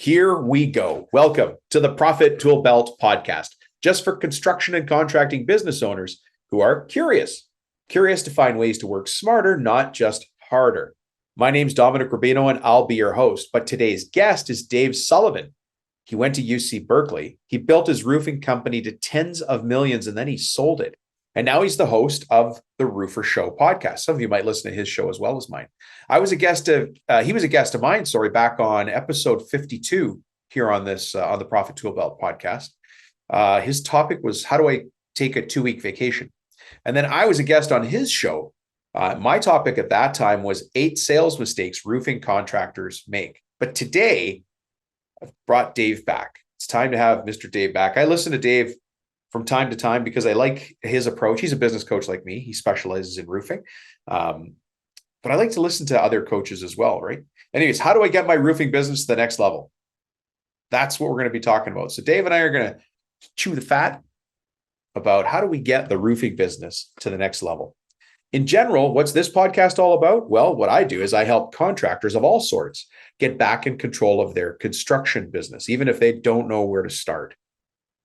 Here we go. Welcome to the Profit Tool Belt podcast, just for construction and contracting business owners who are curious to find ways to work smarter, not just harder. My name's Dominic Rubino, and I'll be your host. But today's guest is Dave Sullivan. He went to UC Berkeley. He built his roofing company to tens of millions, and then he sold it. And now he's the host of the Roofer Show podcast. Some of you might listen to his show as well as mine. He was a guest of mine, back on episode 52 here on this on the Profit Tool Belt podcast. His topic was, how do I take a 2-week vacation? And then I was a guest on his show. My topic at that time was 8 sales mistakes roofing contractors make. But today, I've brought Dave back. It's time to have Mr. Dave back. I listen to Dave from time to time because I like his approach. He's a business coach like me. He specializes in roofing. But I like to listen to other coaches as well, right? Anyways, how do I get my roofing business to the next level? That's what we're going to be talking about. So Dave and I are going to chew the fat about how do we get the roofing business to the next level. In general, what's this podcast all about? Well, what I do is I help contractors of all sorts get back in control of their construction business, even if they don't know where to start.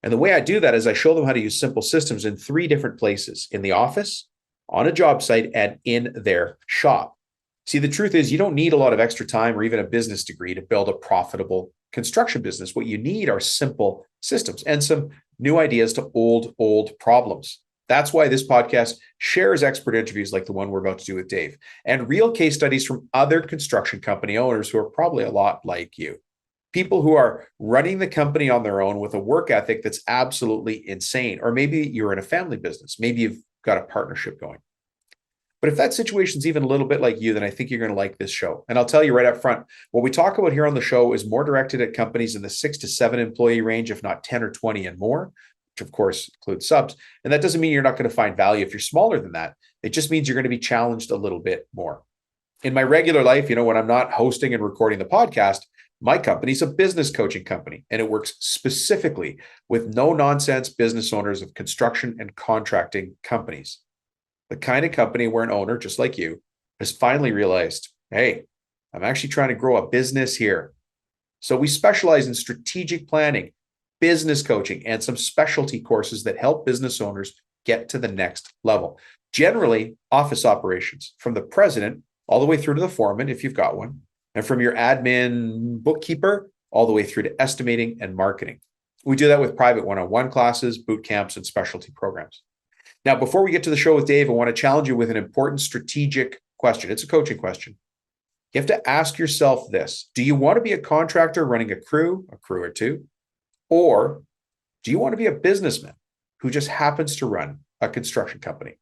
And the way I do that is I show them how to use simple systems in 3 different places: in the office, on a job site, and in their shop. See, the truth is you don't need a lot of extra time or even a business degree to build a profitable construction business. What you need are simple systems and some new ideas to old problems. That's why this podcast shares expert interviews like the one we're about to do with Dave and real case studies from other construction company owners who are probably a lot like you. People who are running the company on their own with a work ethic that's absolutely insane. Or maybe you're in a family business. Maybe you've got a partnership going. But if that situation's even a little bit like you, then I think you're going to like this show. And I'll tell you right up front, what we talk about here on the show is more directed at companies in the 6 to 7 employee range, if not 10 or 20 and more, which of course includes subs. And that doesn't mean you're not going to find value if you're smaller than that. It just means you're going to be challenged a little bit more. In my regular life, when I'm not hosting and recording the podcast, my company is a business coaching company, and it works specifically with no-nonsense business owners of construction and contracting companies. The kind of company where an owner, just like you, has finally realized, hey, I'm actually trying to grow a business here. So we specialize in strategic planning, business coaching, and some specialty courses that help business owners get to the next level. Generally, office operations, from the president all the way through to the foreman, if you've got one, and from your admin bookkeeper all the way through to estimating and marketing. We do that with private one-on-one classes, boot camps, and specialty programs. Now, before we get to the show with Dave, I want to challenge you with an important strategic question. It's a coaching question. You have to ask yourself this: do you want to be a contractor running a crew or two? Or do you want to be a businessman who just happens to run a construction company?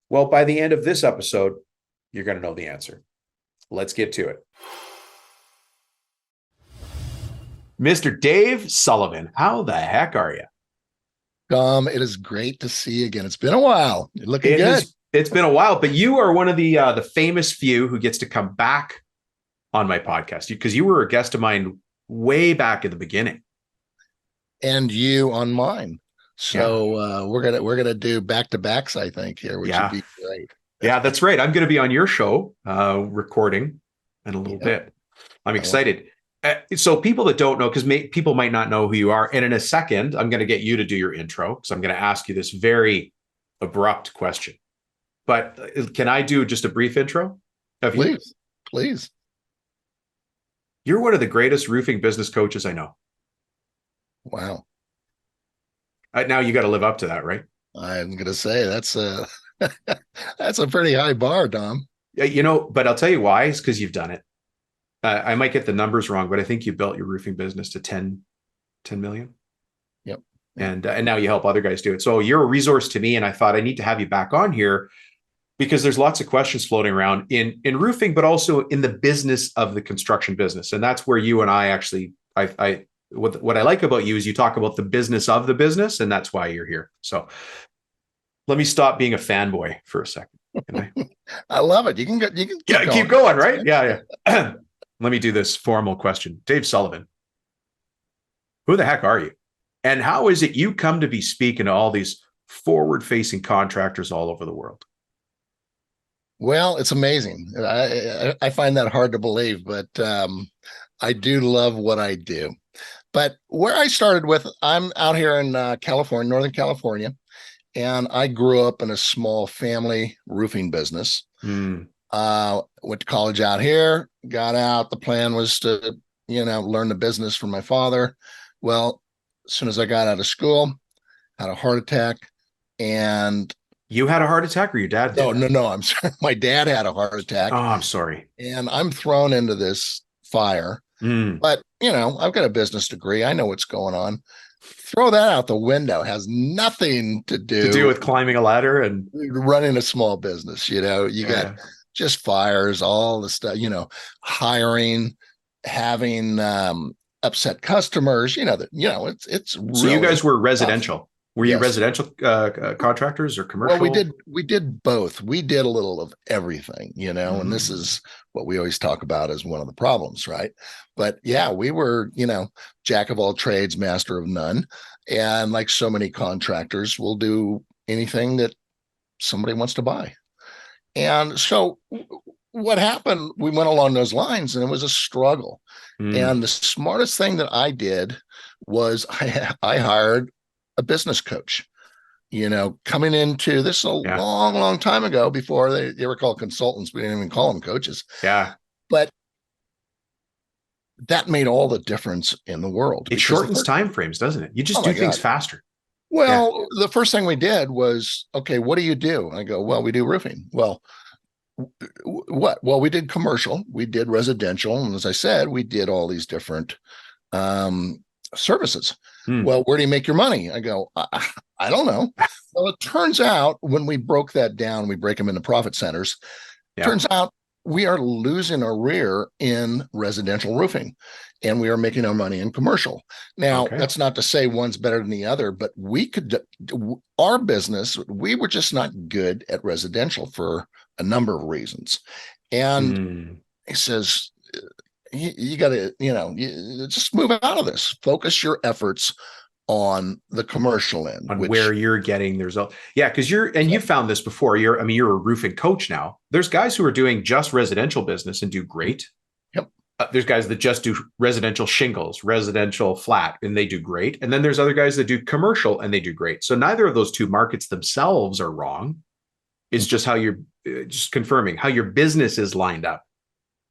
Well, by the end of this episode, you're going to know the answer. Let's get to it. Mr. Dave Sullivan, how the heck are you? It is great to see you again. It's been a while. You're looking good. It's been a while, but you are one of the famous few who gets to come back on my podcast because you were a guest of mine way back in the beginning. And you on mine. So we're gonna do back-to-backs, I think, here, which would be great. Yeah, that's right. I'm going to be on your show recording in a little bit. I'm excited. So people that don't know, because people might not know who you are, and in a second, I'm going to get you to do your intro because I'm going to ask you this very abrupt question. But can I do just a brief intro of you? Please. You're one of the greatest roofing business coaches I know. Wow. Now you got to live up to that, right? I'm going to say that's a pretty high bar, Dom. But I'll tell you why. It's because you've done it. I might get the numbers wrong, but I think you built your roofing business to 10 million. Yep. And now you help other guys do it. So you're a resource to me. And I thought I need to have you back on here because there's lots of questions floating around in roofing, but also in the business of the construction business. And that's where you and I actually, what I like about you is you talk about the business of the business, and that's why you're here. So let me stop being a fanboy for a second. Can I? I love it. You can keep going, right? Yeah. Let me do this formal question. Dave Sullivan, who the heck are you? And how is it you come to be speaking to all these forward-facing contractors all over the world? Well, it's amazing. I find that hard to believe, but I do love what I do. But where I started with, I'm out here in California, Northern California, and I grew up in a small family roofing business. Mm. Went to college out here, got out. The plan was to, learn the business from my father. Well, as soon as I got out of school, had a heart attack, and You had a heart attack, or your dad did? no, I'm sorry. My dad had a heart attack, Oh, I'm sorry. and I'm thrown into this fire. Mm. But, I've got a business degree. I know what's going on. Throw that out the window. Has nothing to To do do with climbing a ladder and running a small business. You got just fires, all the stuff, hiring, having upset customers, it's so you really guys were tough. residential. Were you Yes. residential contractors or commercial? Well, we did both. We did a little of everything, and this Mm. is what we always talk about as one of the problems, right? But yeah, we were, jack of all trades, master of none. And like so many contractors, we'll do anything that somebody wants to buy. And so what happened, we went along those lines and it was a struggle. Mm. And the smartest thing that I did was I hired a business coach. Coming into this a long, long time ago before they were called consultants. We didn't even call them coaches. Yeah. But that made all the difference in the world. It shortens time frames, doesn't it? You just do things faster. Well, the first thing we did was, okay, what do you do? And I go, well, we do roofing. Well, what? Well, we did commercial, we did residential. And as I said, we did all these different services. Well, where do you make your money? I go, I don't know. Well, it turns out when we broke that down, we break them into profit centers. Turns out we are losing our rear in residential roofing, and we are making our money in commercial. Now, that's not to say one's better than the other, but our business, we were just not good at residential for a number of reasons. And he says, you got to, you just move out of this. Focus your efforts on the commercial end, on where you're getting the result. Yeah, because you found this before. You're a roofing coach now. There's guys who are doing just residential business and do great. Yep. There's guys that just do residential shingles, residential flat, and they do great. And then there's other guys that do commercial and they do great. So neither of those two markets themselves are wrong. It's just how you're just confirming how your business is lined up.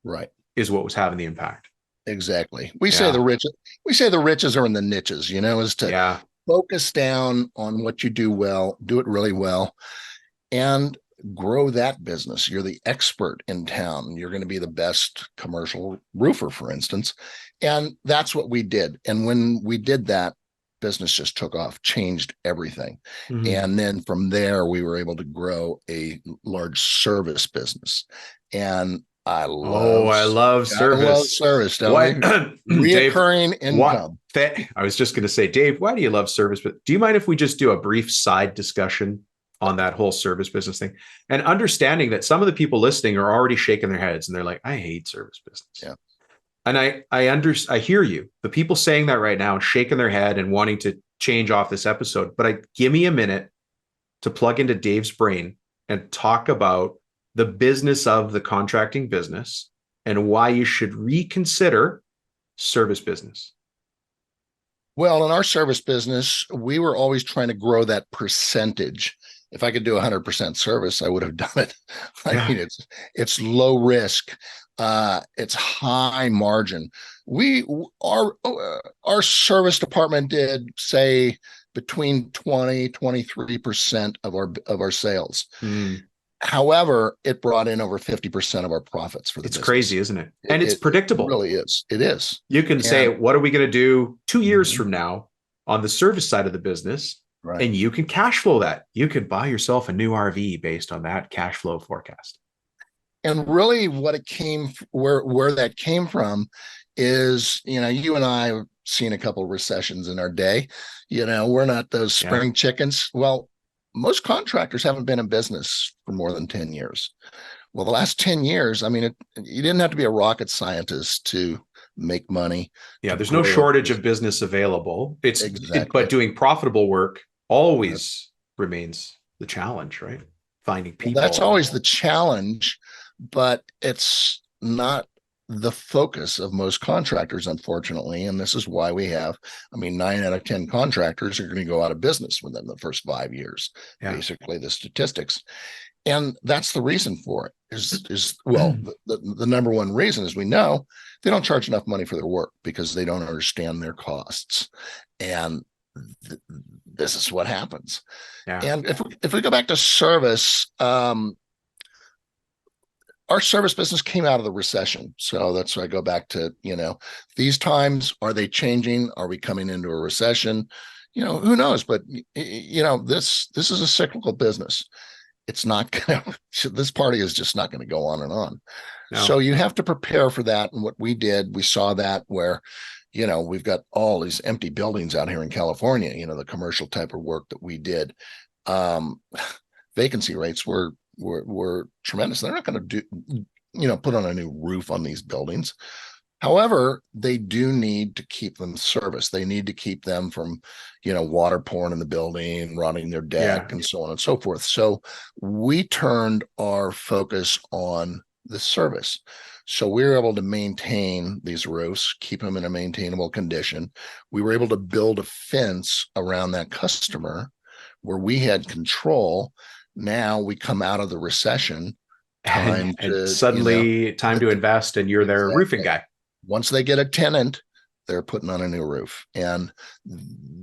Right. Is what was having the impact. Exactly. We say the riches are in the niches, is to focus down on what you do well, do it really well, and grow that business. You're the expert in town. You're going to be the best commercial roofer, for instance. And that's what we did. And when we did that, business just took off, changed everything. And then from there, we were able to grow a large service business. And I love service. Reoccurring income. I was just going to say, Dave, why do you love service? But do you mind if we just do a brief side discussion on that whole service business thing? And understanding that some of the people listening are already shaking their heads and they're like, I hate service business. Yeah. And I hear you. The people saying that right now, shaking their head and wanting to change off this episode. But give me a minute to plug into Dave's brain and talk about the business of the contracting business and why you should reconsider service business. Well, in our service business, we were always trying to grow that percentage. If I could do 100% service, I would have done it. I mean, it's low risk. It's high margin. Our service department did, say, between 23% of our sales. However, it brought in over 50% of our profits for the business. It's crazy, isn't it? And it's predictable. It really is. It is. You can say, what are we going to do 2 years from now on the service side of the business? Right. And you can cash flow that. You could buy yourself a new RV based on that cash flow forecast. And really what it where that came from is, you and I have seen a couple of recessions in our day. We're not those spring chickens. Well, most contractors haven't been in business for more than 10 years. Well, the last 10 years, I mean, you didn't have to be a rocket scientist to make money. Yeah, there's no shortage of business available. But doing profitable work always remains the challenge, right? Finding people. Well, that's always the challenge, but it's not the focus of most contractors, unfortunately. And this is why we have, 9 out of 10 contractors are going to go out of business within the first 5 years, basically the statistics. And that's the reason for it the number one reason is we know they don't charge enough money for their work because they don't understand their costs. And this is what happens. And if we go back to service, our service business came out of the recession. So that's why I go back to, these times, are they changing? Are we coming into a recession? Who knows? But, this is a cyclical business. It's not going to, this party is just not going to go on and on. No. So you have to prepare for that. And what we did, we saw that where, we've got all these empty buildings out here in California, the commercial type of work that we did. Vacancy rates were tremendous. They're not going to put on a new roof on these buildings. However, they do need to keep them serviced. They need to keep them from, water pouring in the building, rotting their deck, and so on and so forth. So we turned our focus on the service. So we were able to maintain these roofs, keep them in a maintainable condition. We were able to build a fence around that customer where we had control. Now we come out of the recession, time to invest, and you're their roofing guy. Once they get a tenant, they're putting on a new roof. And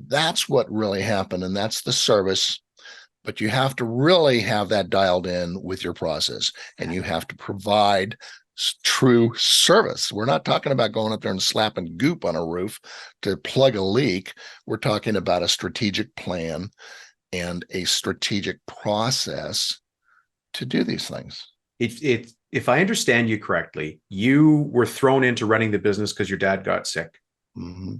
that's what really happened. And that's the service. But you have to really have that dialed in with your process, and you have to provide true service. We're not talking about going up there and slapping goop on a roof to plug a leak. We're talking about a strategic plan and a strategic process to do these things. If I understand you correctly, you were thrown into running the business because your dad got sick. Mm-hmm.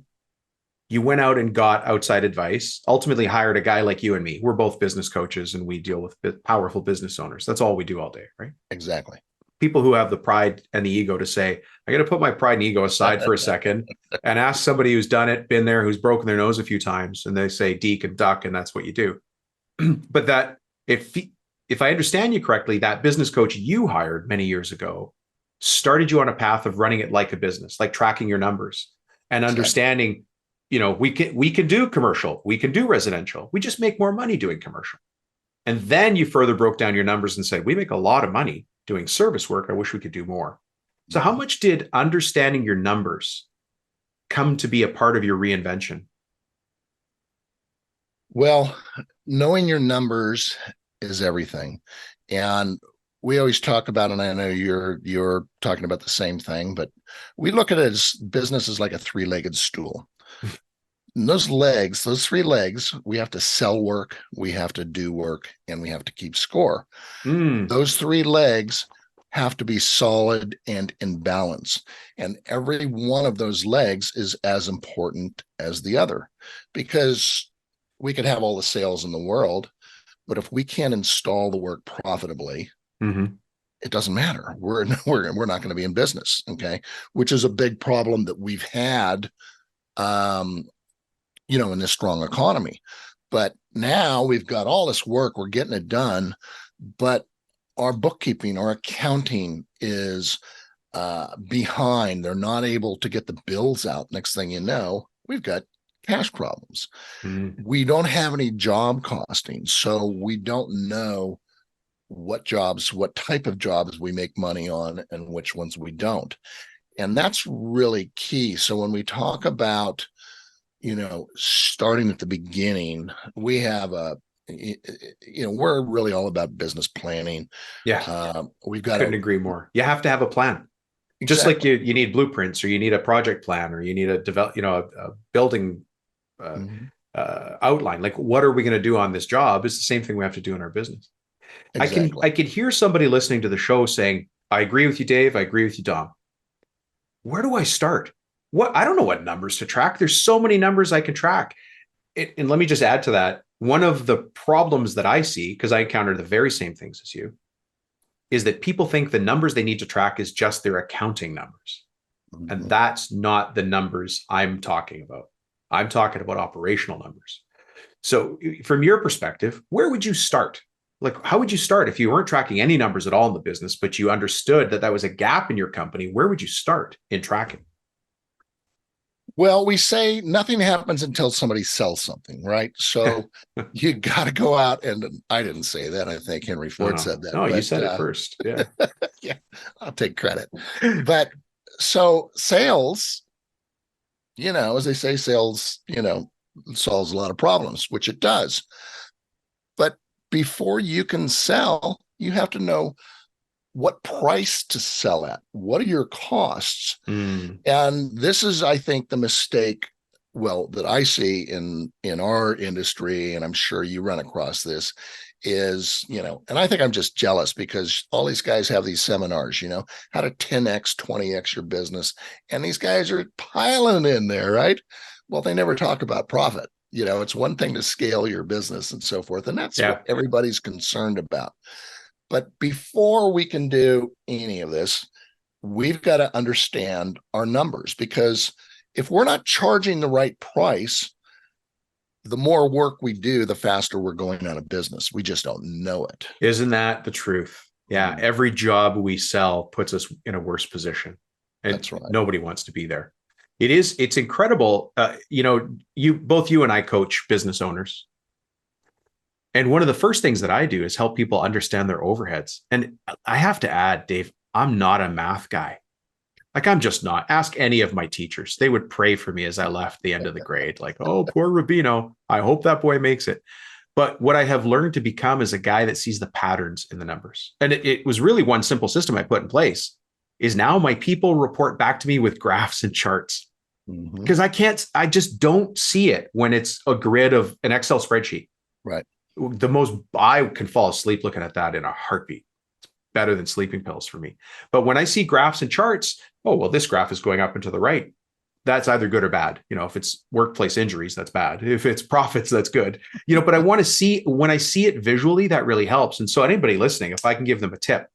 You went out and got outside advice, ultimately hired a guy like you and me. We're both business coaches and we deal with powerful business owners. That's all we do all day, right? Exactly. People who have the pride and the ego to say, I got to put my pride and ego aside for a second and ask somebody who's done it, been there, who's broken their nose a few times, and they say deke and duck, and that's what you do. But that if I understand you correctly, that business coach you hired many years ago started you on a path of running it like a business, like tracking your numbers and understanding, we can do commercial, we can do residential. We just make more money doing commercial. And then you further broke down your numbers and said, we make a lot of money doing service work. I wish we could do more. So how much did understanding your numbers come to be a part of your reinvention? Well, knowing your numbers is everything. And we always talk about, and I know you're talking about the same thing, but we look at it as business is like a 3-legged stool. And those 3 legs, we have to sell work, we have to do work, and we have to keep score. Those 3 legs have to be solid and in balance. And every one of those legs is as important as the other, because we could have all the sales in the world, but if we can't install the work profitably, it doesn't matter. We're not going to be in business. Okay. Which is a big problem that we've had, in this strong economy. But now we've got all this work, we're getting it done, but our bookkeeping, our accounting is behind. They're not able to get the bills out. Next thing you know, we've got cash problems. We don't have any job costing, so we don't know what type of jobs we make money on and which ones we don't. And that's really key. So when we talk about, starting at the beginning, we have we're really all about business planning. Yeah. We've got couldn't agree more. You have to have a plan. Exactly. Just like you need blueprints, or you need a project plan, or you need a building outline. Like, what are we going to do on this job? It's the same thing we have to do in our business. Exactly. I could hear somebody listening to the show saying, I agree with you, Dave. I agree with you, Dom. Where do I start? I don't know what numbers to track. There's so many numbers I can track. And let me just add to that. One of the problems that I see, because I encounter the very same things as you, is that people think the numbers they need to track is just their accounting numbers. And that's not the numbers I'm talking about. I'm talking about operational numbers. So from your perspective, where would you start? Like, how would you start if you weren't tracking any numbers at all in the business, but you understood that that was a gap in your company? Where would you start in tracking? Well, we say nothing happens until somebody sells something, right? So you got to go out, and I didn't say that. I think Henry No, Ford no, said that. no, you But said it first. Yeah. yeah, I'll take credit. But so sales, as they say, sales, solves a lot of problems, which it does. But before you can sell, you have to know what price to sell at. What are your costs? Mm, And this is, I think, the mistake, well, that I see in our industry, and I'm sure you run across this, is, and I think I'm just jealous because all these guys have these seminars, how to 10x, 20x your business. And these guys are piling in there, right? Well, they never talk about profit. It's one thing to scale your business and so forth. And that's yeah. what everybody's concerned about. But before we can do any of this, we've got to understand our numbers, because if we're not charging the right price, the more work we do, the faster we're going out of business. We just don't know it. Isn't that the truth? Yeah. Every job we sell puts us in a worse position. And That's right. nobody wants to be there. It's incredible. Both you and I coach business owners. And one of the first things that I do is help people understand their overheads. And I have to add, Dave, I'm not a math guy. Like, I'm just not. Ask any of my teachers. They would pray for me as I left the end of the grade. Like, oh, poor Rubino. I hope that boy makes it. But what I have learned to become is a guy that sees the patterns in the numbers. And it was really one simple system I put in place is now my people report back to me with graphs and charts. Because I just don't see it when it's a grid of an Excel spreadsheet. Right. I can fall asleep looking at that in a heartbeat. It's better than sleeping pills for me. But when I see graphs and charts, oh, well, this graph is going up and to the right. That's either good or bad. If it's workplace injuries, that's bad. If it's profits, that's good. But I want to see, when I see it visually, that really helps. And so anybody listening, if I can give them a tip,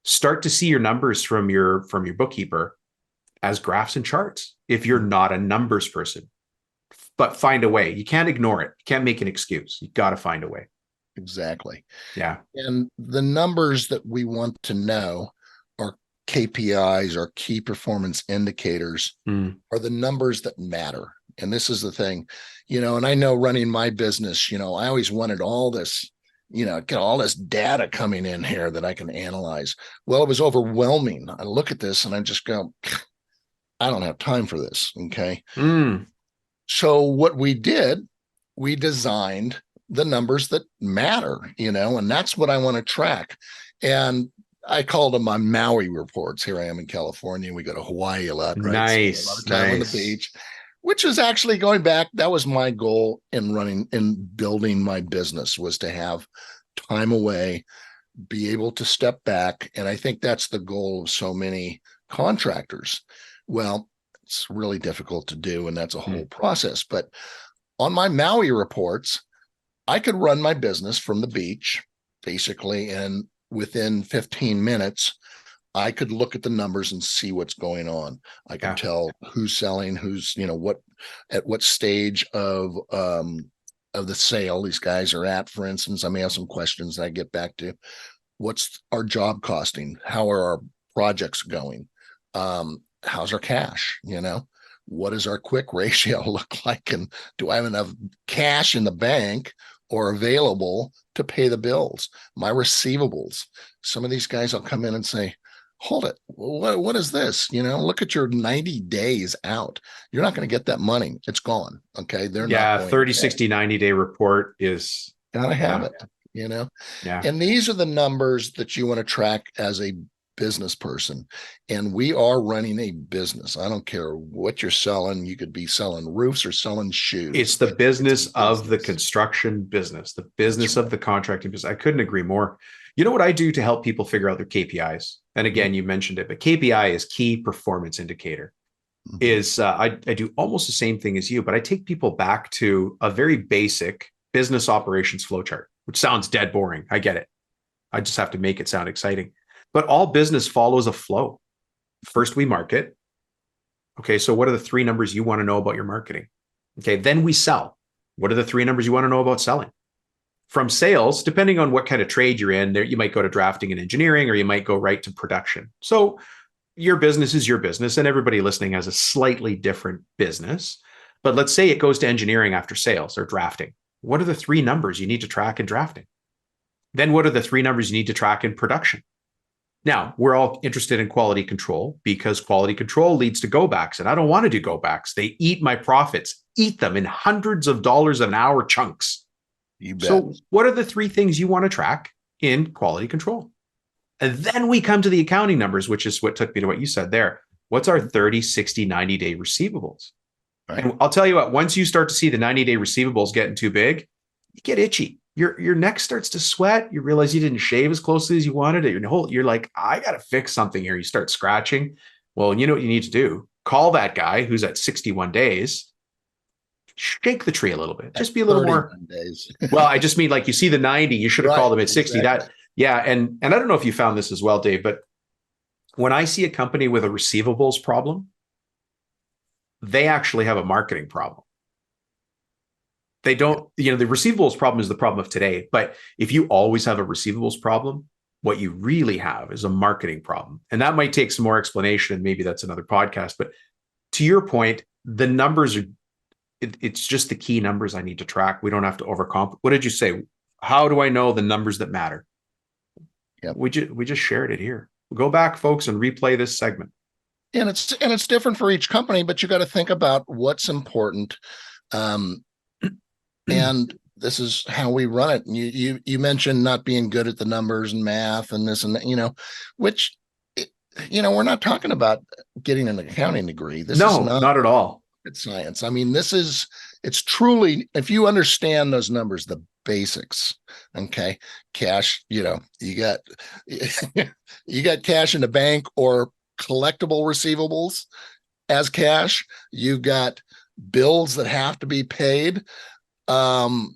start to see your numbers from your bookkeeper as graphs and charts. If you're not a numbers person, but find a way. You can't ignore it. You can't make an excuse. You got to find a way. Exactly. Yeah. And the numbers that we want to know are KPIs, or key performance indicators, are the numbers that matter. And this is the thing, and I know running my business, I always wanted all this, get all this data coming in here that I can analyze. Well, it was overwhelming. I look at this and I just go, I don't have time for this. Okay. So what we did, we designed the numbers that matter, and that's what I want to track. And I called them my Maui reports. Here I am in California. We go to Hawaii a lot, right? Nice. So a lot of time on the beach, which is actually going back. That was my goal in building my business, was to have time away, be able to step back. And I think that's the goal of so many contractors. Well, it's really difficult to do, and that's a whole process. But on my Maui reports, I could run my business from the beach, basically, and within 15 minutes, I could look at the numbers and see what's going on. I can tell who's selling, who's, at what stage of the sale these guys are at. For instance, I may have some questions that I get back to. What's our job costing? How are our projects going? How's our cash? What does our quick ratio look like? And do I have enough cash in the bank or available to pay the bills? My receivables. Some of these guys will come in and say, hold it. What is this? Look at your 90 days out. You're not going to get that money. It's gone. Okay. They're not going 30, 60, 90-day report is gotta have it, Yeah. And these are the numbers that you want to track as a business person. And we are running a business. I don't care what you're selling. You could be selling roofs or selling shoes. It's the business of the construction business, the business of the contracting business. I couldn't agree more. You know what I do to help people figure out their KPIs? And again, you mentioned it, but KPI is key performance indicator. I do almost the same thing as you, but I take people back to a very basic business operations flowchart, which sounds dead boring. I get it. I just have to make it sound exciting. But all business follows a flow. First, we market. Okay, so what are the 3 numbers you want to know about your marketing? Okay, then we sell. What are the 3 numbers you want to know about selling? from sales, depending on what kind of trade you're in, there you might go to drafting and engineering, or you might go right to production. So your business is your business, and everybody listening has a slightly different business. But let's say it goes to engineering after sales or drafting. What are the 3 numbers you need to track in drafting? Then what are the 3 numbers you need to track in production? Now, we're all interested in quality control because quality control leads to go backs, and I don't want to do go backs. They eat my profits, eat them in hundreds of dollars an hour chunks. You bet. So what are the 3 things you want to track in quality control? And then we come to the accounting numbers, which is what took me to what you said there. What's our 30, 60, 90-day receivables? Right. And I'll tell you what, once you start to see the 90-day receivables getting too big, you get itchy. Your neck starts to sweat. You realize you didn't shave as closely as you wanted it. You're like, I got to fix something here. You start scratching. Well, you know what you need to do? Call that guy who's at 61 days. Shake the tree a little bit. Just be a little more. Days. Well, I just mean like you see the 90, you should have called them at 60. Exactly. And I don't know if you found this as well, Dave, but when I see a company with a receivables problem, they actually have a marketing problem. They don't, the receivables problem is the problem of today. But if you always have a receivables problem, what you really have is a marketing problem. And that might take some more explanation, and maybe that's another podcast. But to your point, the numbers are, it's just the key numbers I need to track. We don't have to overcomplicate. What did you say? How do I know the numbers that matter? Yeah, we just shared it here. Go back, folks, and replay this segment. And it's different for each company, but you got to think about what's important. And this is how we run it. And you mentioned not being good at the numbers and math and this and that, which, we're not talking about getting an accounting degree. This is not at all. It's science. I mean, it's truly, if you understand those numbers, the basics, okay, cash, you got cash in the bank or collectible receivables as cash. You've got bills that have to be paid. You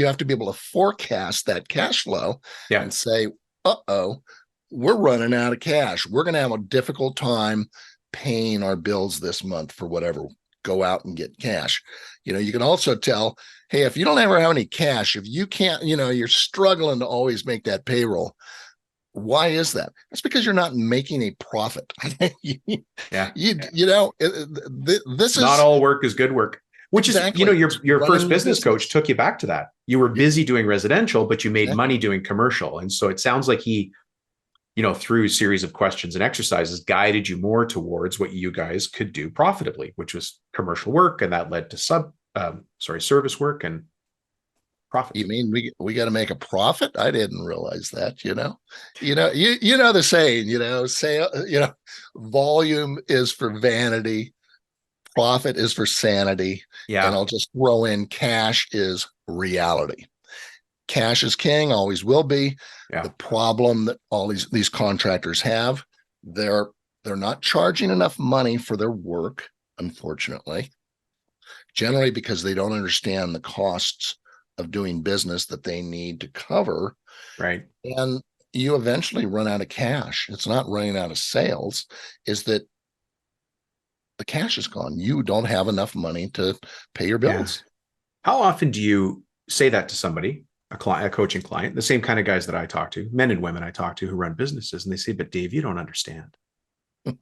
have to be able to forecast that cash flow and say, we're running out of cash. We're going to have a difficult time paying our bills this month for whatever. Go out and get cash. You can also tell, hey, if you don't ever have any cash, if you can't, you're struggling to always make that payroll. Why is that? It's because you're not making a profit. This is not all work is good work. Which exactly. is, your first business coach took you back to that. You were busy doing residential, but you made money doing commercial. And so it sounds like he, through a series of questions and exercises, guided you more towards what you guys could do profitably, which was commercial work. And that led to service work and profit. You mean we got to make a profit? I didn't realize that, the saying, volume is for vanity. Profit is for sanity. Yeah. And I'll just throw in cash is reality. Cash is king, always will be. Yeah. The problem that all these contractors have, they're not charging enough money for their work, unfortunately. Generally because they don't understand the costs of doing business that they need to cover. Right. And you eventually run out of cash. It's not running out of sales, is that the cash is gone. You don't have enough money to pay your bills. Yeah. How often do you say that to somebody, a coaching client, the same kind of guys that I talk to, men and women I talk to who run businesses, and they say, but Dave, you don't understand.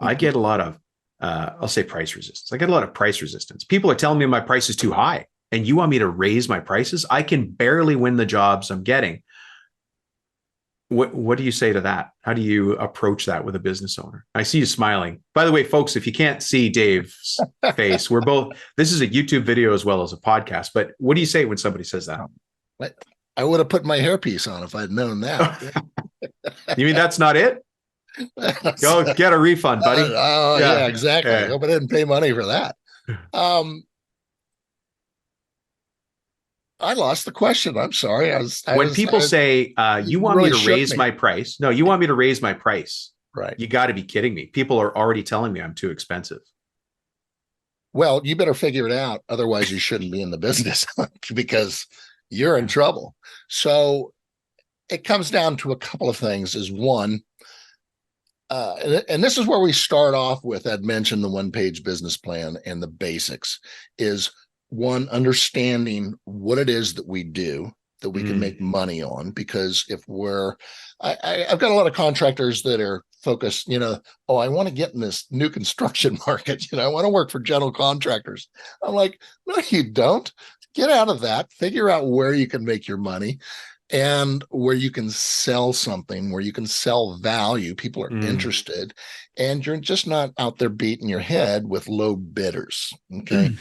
I get a lot of, I'll say price resistance. I get a lot of price resistance. People are telling me my price is too high and you want me to raise my prices? I can barely win the jobs I'm getting. What do you say to that? How do you approach that with a business owner? I see you smiling. By the way, folks, if you can't see Dave's face, this is a YouTube video as well as a podcast, but what do you say when somebody says that? I would have put my hairpiece on if I'd known that. You mean that's not it? Go get a refund, buddy. Yeah, exactly. I hope I didn't pay money for that. I lost the question. I'm sorry. When people say, you want me to raise my price. No, you want me to raise my price. Right. You got to be kidding me. People are already telling me I'm too expensive. Well, you better figure it out. Otherwise, you shouldn't be in the business because you're in trouble. So it comes down to a couple of things. Is one, and this is where we start off with, I'd mentioned the one-page business plan and the basics is one, understanding what it is that we do that we can Mm. make money on. Because if I've got a lot of contractors that are focused, oh, I want to get in this new construction market. I want to work for general contractors. I'm like, no, you don't. Get out of that. Figure out where you can make your money and where you can sell something, where you can sell value. People are interested, and you're just not out there beating your head with low bidders. Okay.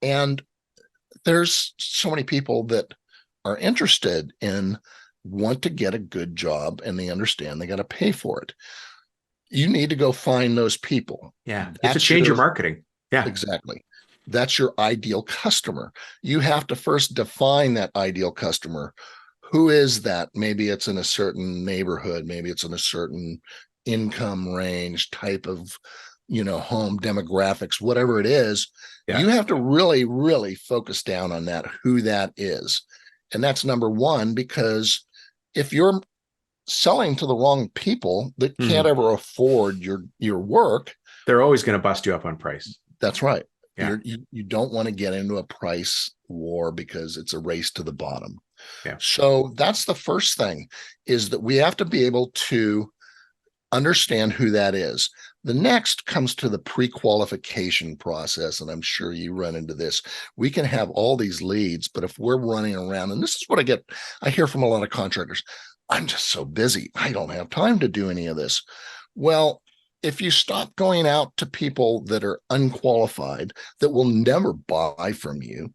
And there's so many people that are interested in want to get a good job, and they understand they got to pay for it. You need to go find those people. Yeah. You have to change your marketing. Yeah, exactly. That's your ideal customer. You have to first define that ideal customer. Who is that? Maybe it's in a certain neighborhood. Maybe it's in a certain income range, type of, home demographics, whatever it is. Yeah. You have to really, really focus down on that, who that is. And that's number one, because if you're selling to the wrong people that can't ever afford your work, they're always going to bust you up on price. That's right. Yeah. You don't want to get into a price war, because it's a race to the bottom. Yeah. So that's the first thing, is that we have to be able to understand who that is. The next comes to the pre-qualification process, and I'm sure you run into this. We can have all these leads, but if we're running around, and this is what I hear from a lot of contractors, I'm just so busy, I don't have time to do any of this. Well, if you stop going out to people that are unqualified, that will never buy from you,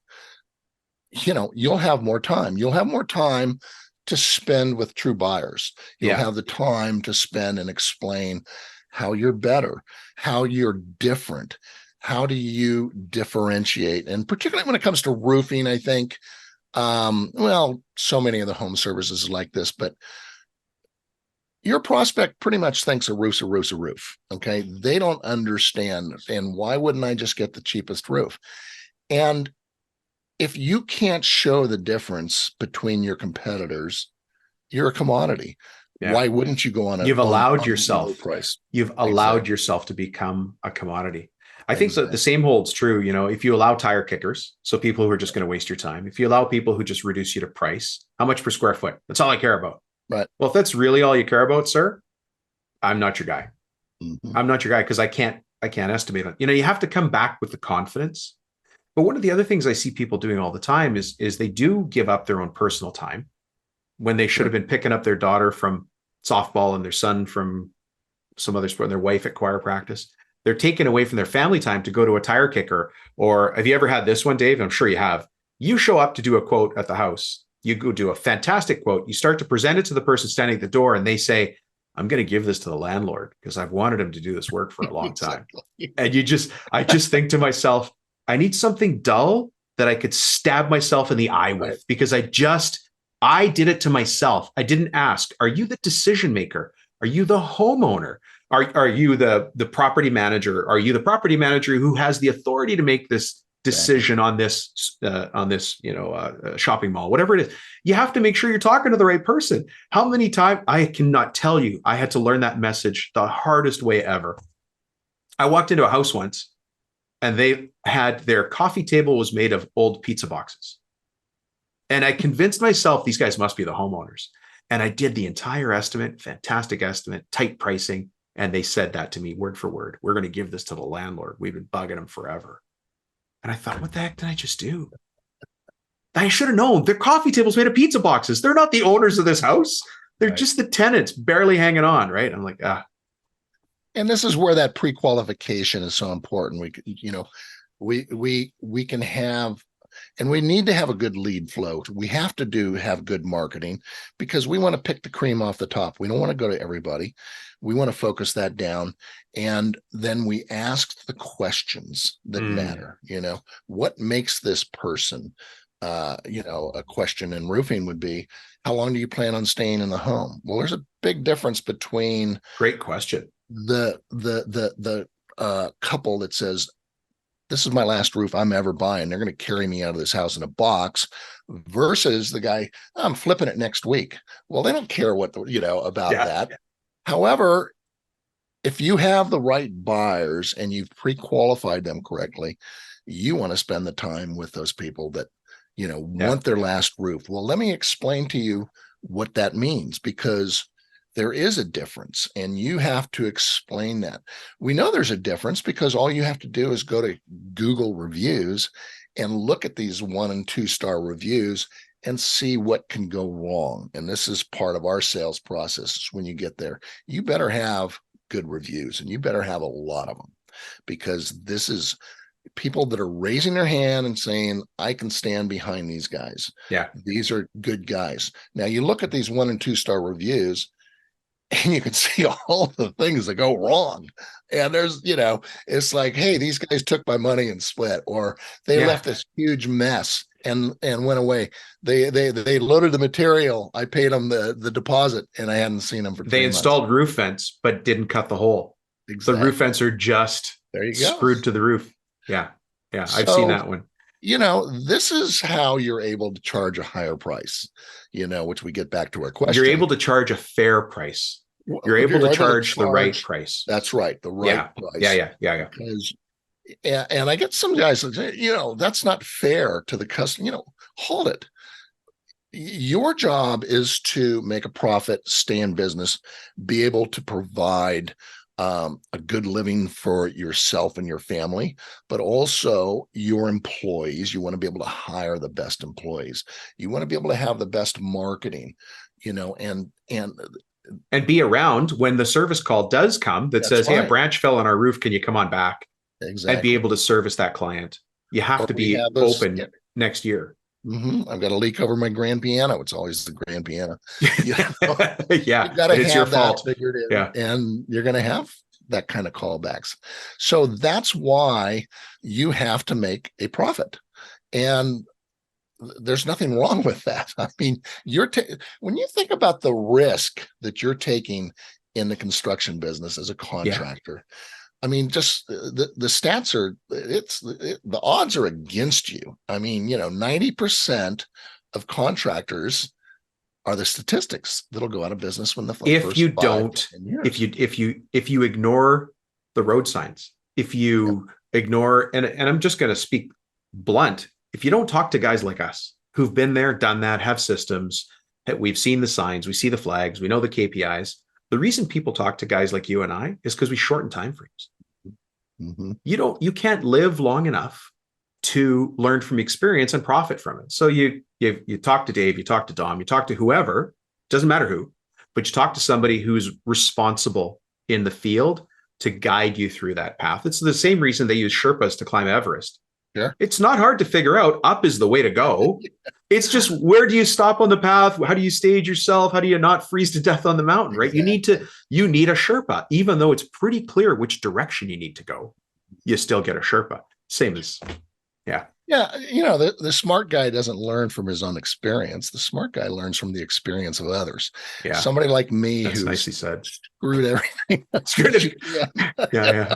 you'll have more time. You'll have more time to spend with true buyers. You'll have the time to spend and explain how you're better, how you're different, how do you differentiate. And particularly when it comes to roofing, I think, so many of the home services like this, but your prospect pretty much thinks a roof's a roof's a roof. Okay. They don't understand. And why wouldn't I just get the cheapest roof? And if you can't show the difference between your competitors, you're a commodity. Yeah. Why wouldn't you go on You've allowed yourself to become a commodity. I think that the same holds true. If you allow tire kickers, so people who are just going to waste your time, if you allow people who just reduce you to price, how much per square foot? That's all I care about. Right. Well, if that's really all you care about, sir, I'm not your guy. I'm not your guy, because I can't estimate it. You have to come back with the confidence. But one of the other things I see people doing all the time is they do give up their own personal time when they should have been picking up their daughter from softball and their son from some other sport, and their wife at choir practice. They're taken away from their family time to go to a tire kicker. Or have you ever had this one, Dave? I'm sure you have. You show up to do a quote at the house. You go do a fantastic quote. You start to present it to the person standing at the door, and they say, I'm going to give this to the landlord because I've wanted him to do this work for a long time. And I just think to myself, I need something dull that I could stab myself in the eye with, because I did it to myself. I didn't ask, are you the decision maker? Are you the homeowner? Are you the property manager? Are you the property manager who has the authority to make this decision on this shopping mall, whatever it is? You have to make sure you're talking to the right person. How many times, I cannot tell you, I had to learn that message the hardest way ever. I walked into a house once, and they had their coffee table was made of old pizza boxes. And I convinced myself these guys must be the homeowners. And I did the entire estimate, fantastic estimate, tight pricing. And they said that to me word for word. We're going to give this to the landlord. We've been bugging him forever. And I thought, what the heck did I just do? I should have known. Their coffee table's made of pizza boxes. They're not the owners of this house. They're just the tenants barely hanging on, right? I'm like, And this is where that pre-qualification is so important. We can have, and we need to have a good lead flow. We have to have good marketing, because we want to pick the cream off the top. We don't want to go to everybody. We want to focus that down. And then we ask the questions that matter. What makes this person, a question in roofing would be, how long do you plan on staying in the home? Well, there's a big difference between great question. The couple that says, this is my last roof I'm ever buying, they're going to carry me out of this house in a box, versus the guy, I'm flipping it next week. Well, they don't care about that. Yeah. However, if you have the right buyers and you've pre-qualified them correctly, You want to spend the time with those people that, Yeah. want their last roof. Well, let me explain to you what that means, because there is a difference and you have to explain that. We know there's a difference because all you have to do is go to Google reviews and look at these 1 and 2 star reviews and see what can go wrong. And this is part of our sales process. When you get there, you better have good reviews, and you better have a lot of them, because this is people that are raising their hand and saying, I can stand behind these guys. Yeah. These are good guys. Now you look at these 1 and 2 star reviews and you can see all the things that go wrong. And there's, it's like, hey, these guys took my money and split, or they left this huge mess and went away. They loaded the material. I paid them the deposit, and I hadn't seen them for 3 months. They installed roof vents, but didn't cut the hole. Exactly. The roof vents are just screwed to the roof. Yeah. Yeah. I've seen that one. This is how you're able to charge a higher price, which we get back to our question. You're able to charge a fair price. You're able to charge the right price. That's right. The right price. Yeah. Because, and I get some guys that say, that's not fair to the customer. Hold it. Your job is to make a profit, stay in business, be able to provide a good living for yourself and your family, but also your employees. You want to be able to hire the best employees. You want to be able to have the best marketing, and be around when the service call does come that says, hey, a branch fell on our roof. Can you come on back? Exactly. And be able to service that client. You have to be open next year. Mm-hmm. I've got a leak over my grand piano. It's always the grand piano. Yeah. You got to have your that fault. figured in, yeah. And you're going to have that kind of callbacks. So that's why you have to make a profit. And there's nothing wrong with that. I mean, when you think about the risk that you're taking in the construction business as a contractor, I mean, just the stats are, the odds are against you. I mean, 90% of contractors are the statistics that'll go out of business when the if you ignore the road signs, if you ignore, and I'm just going to speak blunt, if you don't talk to guys like us who've been there, done that, have systems, we've seen the signs, we see the flags, we know the KPIs. The reason people talk to guys like you and I is because we shorten time frames. Mm-hmm. You can't live long enough to learn from experience and profit from it. So you talk to Dave, you talk to Dom, you talk to whoever, doesn't matter who, but you talk to somebody who's responsible in the field to guide you through that path. It's the same reason they use Sherpas to climb Everest. Yeah. It's not hard to figure out. Up is the way to go. It's just, where do you stop on the path? How do you stage yourself? How do you not freeze to death on the mountain, right? Exactly. You need a Sherpa, even though it's pretty clear which direction you need to go. You still get a Sherpa. Same as, yeah. Yeah. The smart guy doesn't learn from his own experience. The smart guy learns from the experience of others. Yeah. Somebody like me who's nicely said, screwed everything. Yeah.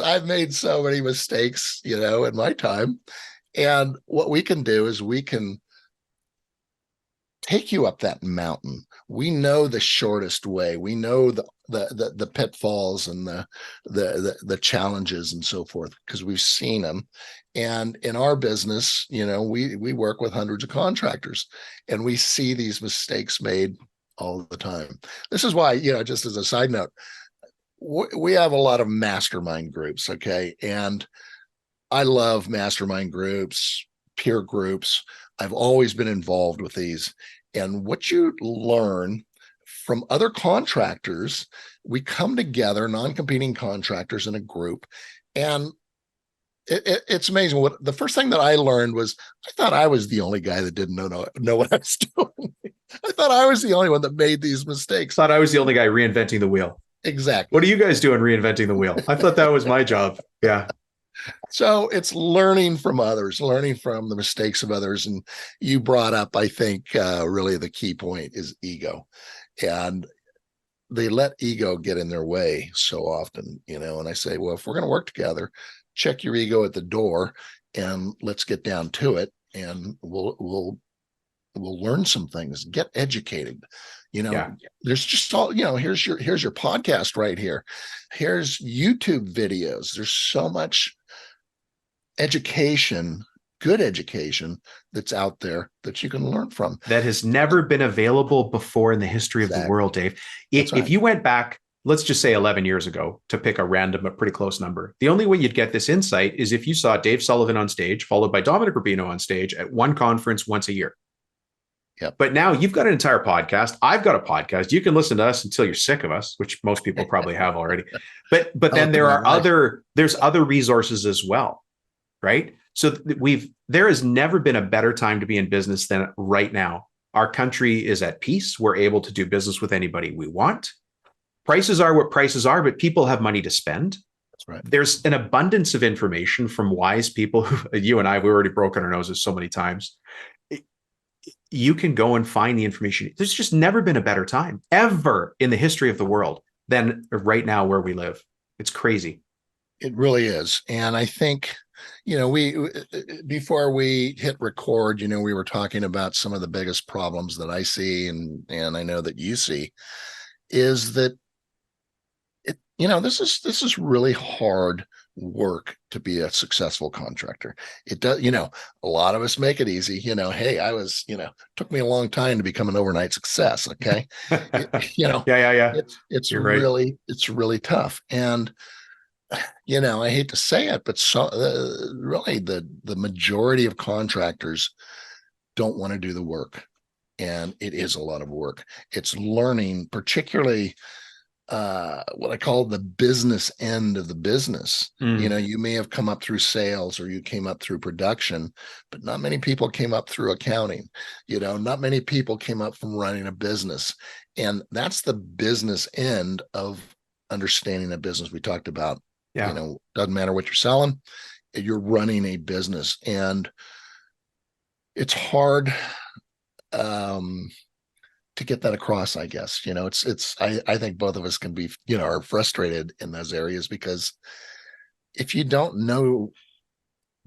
I've made so many mistakes, in my time. And what we can do is we can take you up that mountain. We know the shortest way. We know the pitfalls and the challenges and so forth, because we've seen them. And in our business, we work with hundreds of contractors, and we see these mistakes made all the time. This is why, just as a side note, we have a lot of mastermind groups. Okay. And I love mastermind groups, peer groups. I've always been involved with these. And what you learn from other contractors, we come together, non-competing contractors in a group, and it's amazing. What the first thing that I learned was, I thought I was the only guy that didn't know what I was doing. I thought I was the only one that made these mistakes. Thought I was the only guy reinventing the wheel. Exactly. What are you guys doing reinventing the wheel? I thought that was my job. Yeah. So it's learning from others, learning from the mistakes of others. And you brought up, I think, really the key point is ego. And they let ego get in their way so often, and I say, well, if we're going to work together, check your ego at the door and let's get down to it. And we'll learn some things, get educated. There's just all, here's your podcast right here. Here's YouTube videos. There's so much education, good education that's out there that you can learn from. That has never been available before in the history of the world, Dave. If you went back, let's just say 11 years ago, to pick a random, but pretty close number, the only way you'd get this insight is if you saw Dave Sullivan on stage, followed by Dominic Rubino on stage at one conference once a year. Yep. But now you've got an entire podcast. I've got a podcast. You can listen to us until you're sick of us, which most people probably have already. But then there's other resources as well, right? So there has never been a better time to be in business than right now. Our country is at peace. We're able to do business with anybody we want. Prices are what prices are, but people have money to spend. That's right. There's an abundance of information from wise people. You and I, we've already broken our noses so many times. You can go and find the information. There's just never been a better time ever in the history of the world than right now where we live. It's crazy. It really is. And I think, before we hit record, we were talking about some of the biggest problems that I see, and I know that you see, is that this is really hard work to be a successful contractor. It does, a lot of us make it easy. Hey, I was, took me a long time to become an overnight success. Okay. Yeah. It's really tough. And, I hate to say it, but really the majority of contractors don't want to do the work. And it is a lot of work. It's learning, particularly what I call the business end of the business. You may have come up through sales, or you came up through production, but not many people came up through accounting. Not many people came up from running a business. And that's the business end of understanding a business. We talked about, doesn't matter what you're selling, you're running a business. And it's hard to get that across, I guess. I think both of us can be, are frustrated in those areas, because if you don't know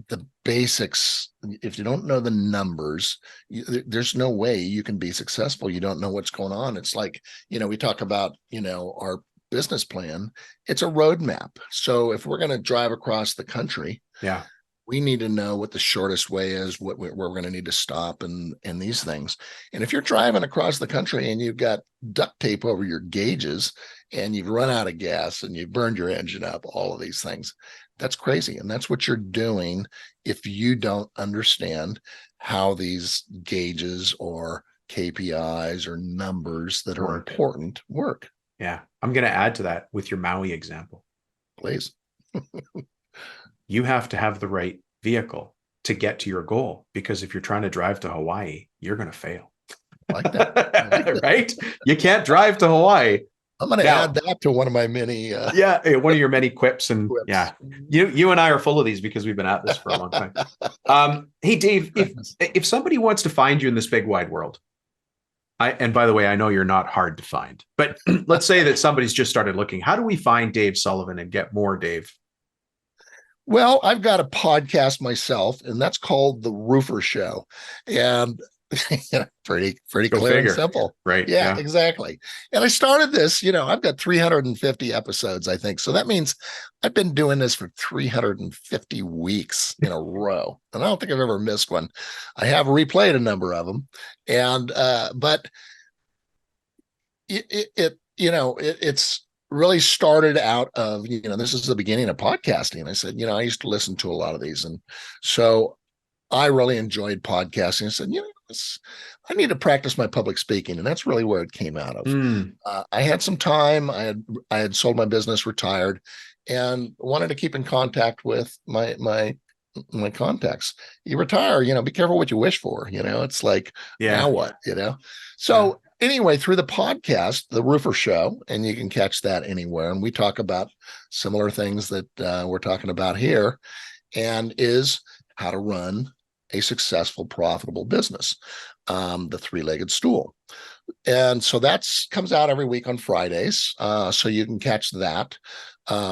the basics, if you don't know the numbers, there's no way you can be successful. You don't know what's going on. It's like, we talk about, our business plan. It's a roadmap. So if we're going to drive across the country, we need to know what the shortest way is, where we're going to need to stop, and these things. And if you're driving across the country and you've got duct tape over your gauges and you've run out of gas and you've burned your engine up, all of these things, that's crazy. And that's what you're doing if you don't understand how these gauges or KPIs or numbers that are important work. Yeah. I'm going to add to that with your Maui example. Please. You have to have the right vehicle to get to your goal, because if you're trying to drive to Hawaii, you're going to fail. Like that. Right? You can't drive to Hawaii. I'm going to add that to one of my many. One of your many quips. And you and I are full of these because we've been at this for a long time. Hey, Dave, if somebody wants to find you in this big wide world, and by the way, I know you're not hard to find, but let's say that somebody's just started looking. How do we find Dave Sullivan and get more Dave? Well, I've got a podcast myself, and that's called The Roofer Show. And pretty clear and simple. Right. Yeah, exactly. And I started this, I've got 350 episodes, I think. So that means I've been doing this for 350 weeks in a row. And I don't think I've ever missed one. I have replayed a number of them. And, but it's really started out of, this is the beginning of podcasting. I said, I used to listen to a lot of these. And so I really enjoyed podcasting. I said, I need to practice my public speaking. And that's really where it came out of. I had some time. I had sold my business, retired, and wanted to keep in contact with my contacts. You retire, be careful what you wish for, it's like, now what, So anyway, through the podcast, The Roofer Show, and you can catch that anywhere. And we talk about similar things that we're talking about here, and is how to run a successful, profitable business, the three-legged stool. And so that's comes out every week on Fridays. So you can catch that.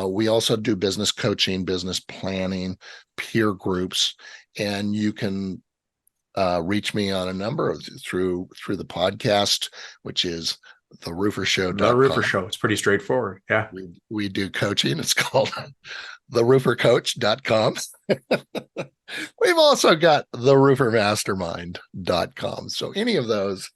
We also do business coaching, business planning, peer groups, and you can reach me on a number of through the podcast, which is The Roofer Show. The Roofer Show. It's pretty straightforward. Yeah. We do coaching. It's called theroofercoach.com. We've also got theroofermastermind.com. So any of those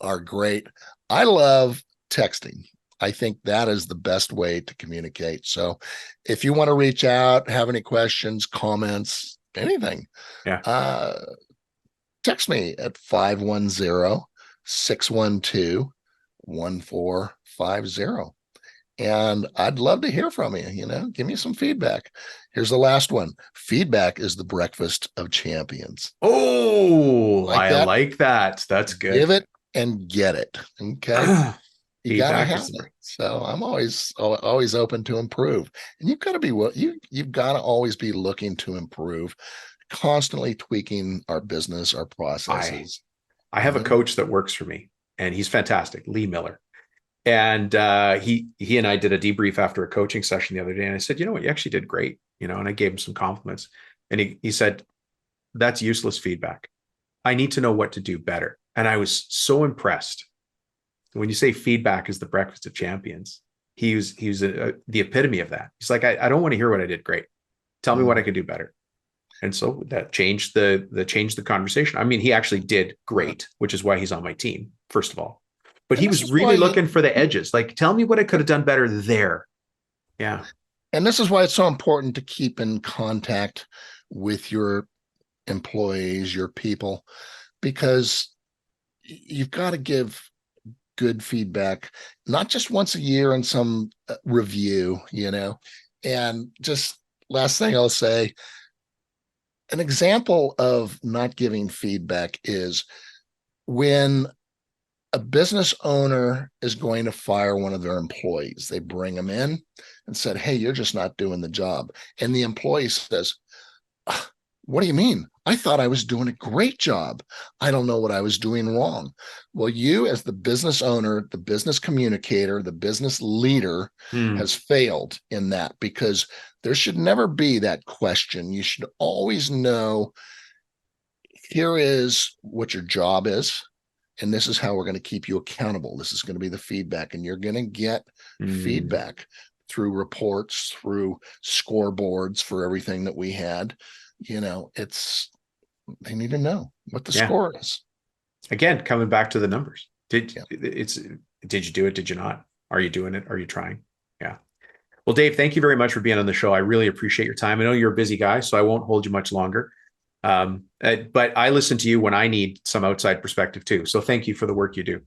are great. I love texting. I think that is the best way to communicate. So if you want to reach out, have any questions, comments, anything, text me at 510-612-1450. And I'd love to hear from you. Give me some feedback. Here's the last one. Feedback is the breakfast of champions. Oh, I like that. That's good. Give it and get it. Okay. You gotta have it. So I'm always open to improve. And you've got to be you've got to always be looking to improve, constantly tweaking our business, our processes. I have a coach that works for me, and he's fantastic, Lee Miller. And he and I did a debrief after a coaching session the other day. And I said, you know what, you actually did great, and I gave him some compliments. And he said, that's useless feedback. I need to know what to do better. And I was so impressed. When you say feedback is the breakfast of champions, he was the epitome of that. He's like, I don't want to hear what I did great. Tell me what I could do better. And so that changed the conversation. I mean, he actually did great, which is why he's on my team, first of all. But he was really looking for the edges. Like, tell me what I could have done better there. Yeah. And this is why it's so important to keep in contact with your employees, your people, because you've got to give good feedback, not just once a year in some review, and just last thing I'll say, an example of not giving feedback is when a business owner is going to fire one of their employees. They bring them in and said, hey, you're just not doing the job. And the employee says, what do you mean? I thought I was doing a great job. I don't know what I was doing wrong. Well, you as the business owner, the business communicator, the business leader has failed in that, because there should never be that question. You should always know, here is what your job is, and this is how we're going to keep you accountable. This is going to be the feedback, and you're going to get feedback through reports, through scoreboards for everything that we had. They need to know what the score is. Again, coming back to the numbers. Did you do it? Did you not? Are you doing it? Are you trying? Yeah. Well, Dave, thank you very much for being on the show. I really appreciate your time. I know you're a busy guy, so I won't hold you much longer. But I listen to you when I need some outside perspective too. So thank you for the work you do.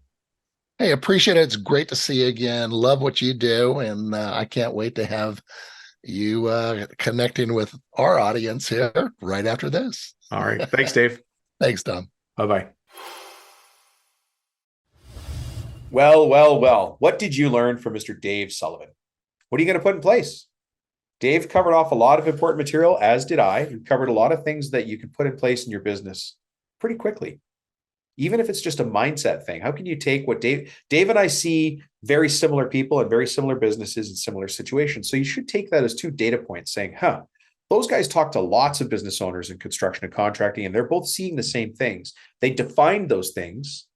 Hey, appreciate it. It's great to see you again. Love what you do. And I can't wait to have you connecting with our audience here right after this. All right. Thanks, Dave. Thanks, Tom. Bye-bye. Well. What did you learn from Mr. Dave Sullivan? What are you going to put in place? Dave covered off a lot of important material, as did I. He covered a lot of things that you can put in place in your business pretty quickly. Even if it's just a mindset thing, how can you take what Dave and I see very similar people and very similar businesses in similar situations. So you should take that as two data points saying, those guys talk to lots of business owners in construction and contracting, and they're both seeing the same things. They defined those things.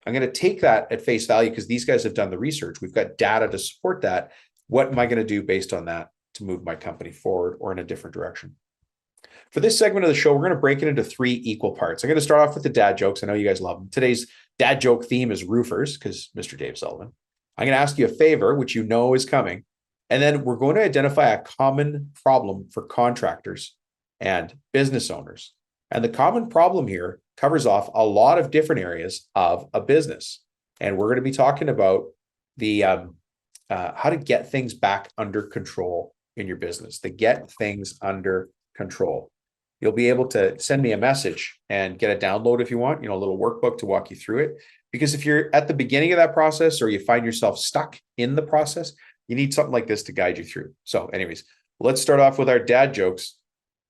I'm going to take that at face value because these guys have done the research. We've got data to support that. What am I going to do based on that to move my company forward or in a different direction? For this segment of the show, we're going to break it into 3 equal parts. I'm going to start off with the dad jokes. I know you guys love them. Today's dad joke theme is roofers because Mr. Dave Sullivan. I'm going to ask you a favor, which you know is coming. And then we're going to identify a common problem for contractors and business owners. And the common problem here covers off a lot of different areas of a business. And we're going to be talking about the how to get things back under control in your business, to get things under control. You'll be able to send me a message and get a download if you want, a little workbook to walk you through it. Because if you're at the beginning of that process or you find yourself stuck in the process, you need something like this to guide you through. So anyways, let's start off with our dad jokes.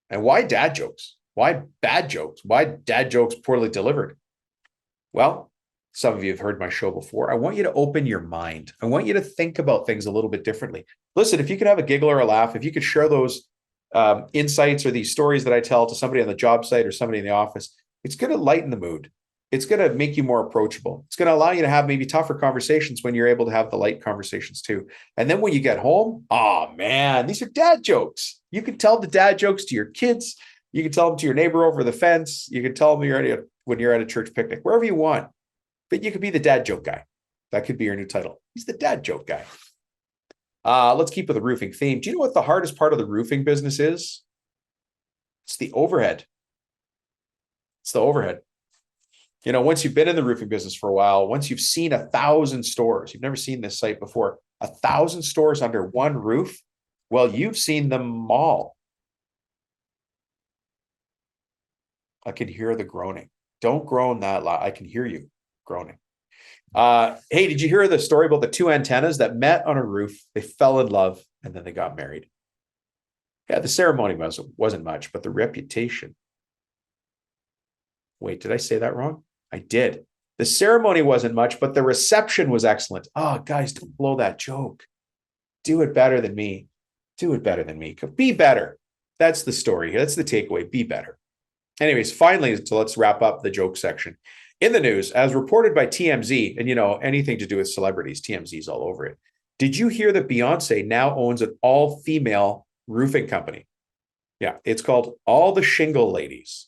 And why dad jokes? Why bad jokes? Why dad jokes poorly delivered? Well, some of you have heard my show before. I want you to open your mind. I want you to think about things a little bit differently. Listen, if you could have a giggle or a laugh, if you could share those insights or these stories that I tell to somebody on the job site or somebody in the office, it's going to lighten the mood. It's going to make you more approachable. It's going to allow you to have maybe tougher conversations when you're able to have the light conversations too. And then when you get home, oh man, these are dad jokes. You can tell the dad jokes to your kids. You can tell them to your neighbor over the fence. You can tell them when you're at a church picnic, wherever you want. But you could be the dad joke guy. That could be your new title. He's the dad joke guy. Let's keep with the roofing theme. Do you know what the hardest part of the roofing business is? It's the overhead. It's the overhead. You know, once you've been in the roofing business for a while, once you've seen 1,000 stores, you've never seen this site before, 1,000 stores under one roof. Well, you've seen them all. I can hear the groaning. Don't groan that loud. I can hear you groaning. Hey, did you hear the story about the two antennas that met on a roof? They fell in love and then they got married. Yeah, the ceremony wasn't much, but the reputation. Wait, did I say that wrong? I did. The ceremony wasn't much, but the reception was excellent. Oh, guys, don't blow that joke. Do it better than me. Do it better than me. Be better. That's the story. That's the takeaway. Be better. Anyways, finally, so let's wrap up the joke section. In the news, as reported by TMZ, and you know, anything to do with celebrities, TMZ's all over it. Did you hear that Beyonce now owns an all-female roofing company? Yeah, it's called All the Shingle Ladies.